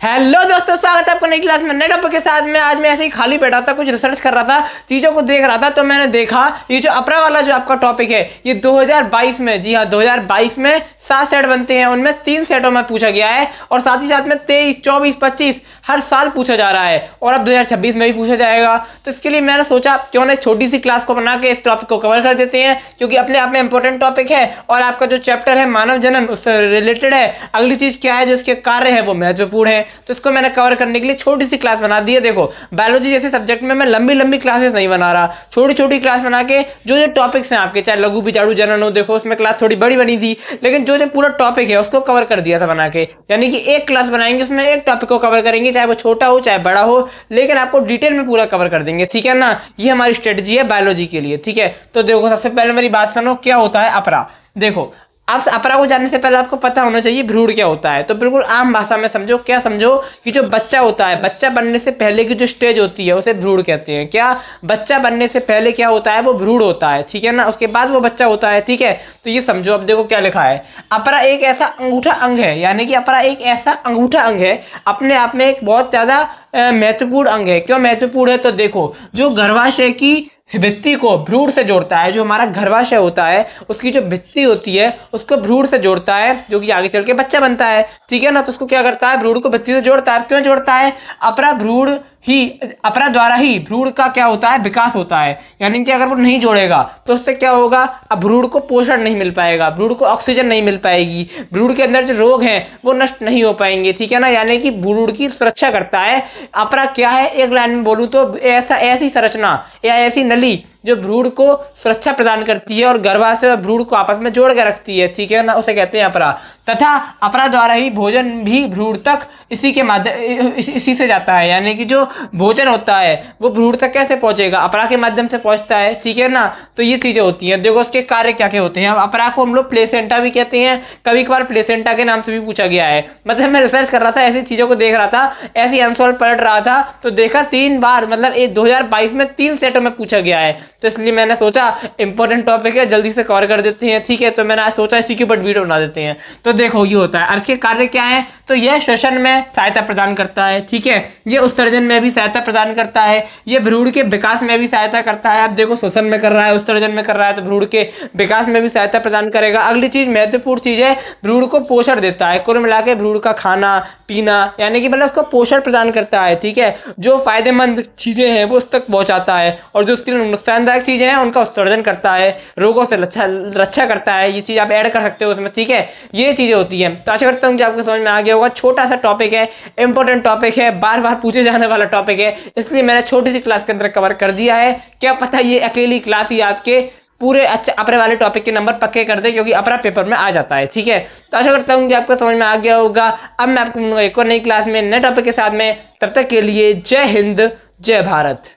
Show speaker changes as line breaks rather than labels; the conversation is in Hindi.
हेलो दोस्तों, स्वागत है आपको नई क्लास में नए टॉपिक के साथ में। आज मैं ऐसे ही खाली बैठा था, कुछ रिसर्च कर रहा था, चीज़ों को देख रहा था, तो मैंने देखा ये जो अपरा वाला जो आपका टॉपिक है ये 2022 में, जी हाँ 2022 में 7 सेट बनते हैं, उनमें 3 सेटों में पूछा गया है और साथ ही साथ में 23, 24, 25 हर साल पूछा जा रहा है और अब 2026 में भी पूछा जाएगा। तो इसके लिए मैंने सोचा क्यों ना एक छोटी सी क्लास को बना के इस टॉपिक को कवर कर देते हैं, क्योंकि अपने आप में इंपॉर्टेंट टॉपिक है और आपका जो चैप्टर है मानव जन्म उससे रिलेटेड है। अगली चीज क्या है, जो इसके कार्य है वो महत्वपूर्ण है, तो इसको मैंने कवर करने के लिए छोटी सी क्लास बना दी है। देखो बायोलॉजी जैसे सब्जेक्ट में मैं लंबी लंबी क्लासेस नहीं बना रहा, छोटी छोटी क्लास बना के जो जो टॉपिक्स हैं आपके, चाहे लघु बीजाणु जनन हो, देखो उसमें क्लास थोड़ी बड़ी बनी थी, लेकिन जो जो पूरा टॉपिक है उसको कवर कर दिया था बना के। यानी कि एक क्लास बनाएंगे, उसमें एक टॉपिक को कवर करेंगे, चाहे वो छोटा हो चाहे बड़ा हो, लेकिन आपको डिटेल में पूरा कवर कर देंगे, ठीक है ना। ये हमारी स्ट्रेटजी है बायोलॉजी के लिए, ठीक है। तो देखो सबसे पहले मेरी बात सुनो, क्या होता है अपरा। देखो आप अपरा को जानने से पहले आपको पता होना चाहिए भ्रूण क्या होता है। तो बिल्कुल आम भाषा में समझो, क्या समझो कि जो बच्चा होता है, बच्चा बनने से पहले की जो स्टेज होती है उसे भ्रूण कहते हैं। क्या बच्चा बनने से पहले क्या होता है, वो भ्रूण होता है, ठीक है ना। उसके बाद वो बच्चा होता है, ठीक है। तो ये समझो, अब देखो क्या लिखा है, अपरा एक ऐसा अंगूठा अंग है, यानी कि अपरा एक ऐसा अंगूठा अंग है, अपने आप में एक बहुत ज्यादा महत्वपूर्ण अंग है। क्यों महत्वपूर्ण है, तो देखो जो गर्भाशय की भित्ति को भ्रूण से जोड़ता है, जो हमारा गर्भाशय होता है उसकी जो भित्ति होती है उसको भ्रूण से जोड़ता है, जो कि आगे चल के बच्चा बनता है, ठीक है ना। तो उसको क्या करता है, भ्रूण को भित्ति से जोड़ता है। क्यों जोड़ता है, अपरा द्वारा ही भ्रूण का क्या होता है, विकास होता है। यानी कि अगर वो नहीं जोड़ेगा तो उससे क्या होगा, अब भ्रूण को पोषण नहीं मिल पाएगा, भ्रूण को ऑक्सीजन नहीं मिल पाएगी, भ्रूण के अंदर जो रोग हैं वो नष्ट नहीं हो पाएंगे, ठीक है ना। यानी कि भ्रूण की सुरक्षा करता है अपरा। क्या है, एक लाइन में बोलूं तो ऐसी संरचना या ऐसी नली जो भ्रूण को सुरक्षा प्रदान करती है और गर्भाशय और भ्रूण को आपस में जोड़ के रखती है, ठीक है ना, उसे कहते हैं अपरा। तथा अपरा द्वारा ही भोजन भी भ्रूण तक इसी से जाता है। यानी कि जो भोजन होता है वो भ्रूण तक कैसे पहुंचेगा, अपरा के माध्यम से पहुंचता है, ठीक है ना। तो ये चीजें होती हैं। देखो उसके कार्य क्या क्या होते हैं। अपरा को हम लोग प्लेसेंटा भी कहते हैं, कभी कभार प्लेसेंटा के नाम से भी पूछा गया है। मतलब मैं रिसर्च कर रहा था, ऐसी चीजों को देख रहा था, ऐसी आंसर पढ़ रहा था, तो देखा 3 बार, मतलब 2022 में 3 सेटों में पूछा गया है। तो इसलिए मैंने सोचा इंपॉर्टेंट टॉपिक है, जल्दी से कवर कर देते हैं, ठीक है। तो मैंने आज सोचा इसी के ऊपर वीडियो बना देते हैं। तो देखो ये होता है, और इसके कार्य क्या है, तो यह श्वसन में सहायता प्रदान करता है, ठीक है। ये उत्सर्जन में भी सहायता प्रदान करता है, ये भ्रूण के विकास में भी सहायता करता है। अब देखो श्वसन में कर रहा है, उत्सर्जन में कर रहा है, तो भ्रूण के विकास में भी सहायता प्रदान करेगा। अगली चीज महत्वपूर्ण चीज है, भ्रूण को पोषण देता है। कुल मिला के भ्रूण का खाना पीना, यानी कि मतलब उसको पोषण प्रदान करता है, ठीक है। जो फायदेमंद चीजें हैं वो उस तक पहुंचाता है और जो उसके लिए नुकसानदायक चीजें हैं उनका उत्सर्जन करता है, रोगों से रक्षा करता है। ये चीज आप ऐड कर सकते हो उसमें, ठीक है। ये चीजें होती हैं। तो आशा करता हूँ कि आपको समझ में आ गया होगा। छोटा सा टॉपिक है, इंपॉर्टेंट टॉपिक है, बार बार पूछे जाने वाला टॉपिक है, इसलिए मैंने छोटी सी क्लास के अंदर कवर कर दिया है। क्या पता ये अकेली क्लास ही आपके पूरे अच्छा अपरे वाले टॉपिक के नंबर पक्के कर दे, क्योंकि अपरा पेपर में आ जाता है, ठीक है। तो आशा करता हूँ कि आपको समझ में आ गया होगा। अब मैं आपको मिलूंगा एक और नई क्लास में नए टॉपिक के साथ में, तब तक के लिए जय हिंद जय भारत।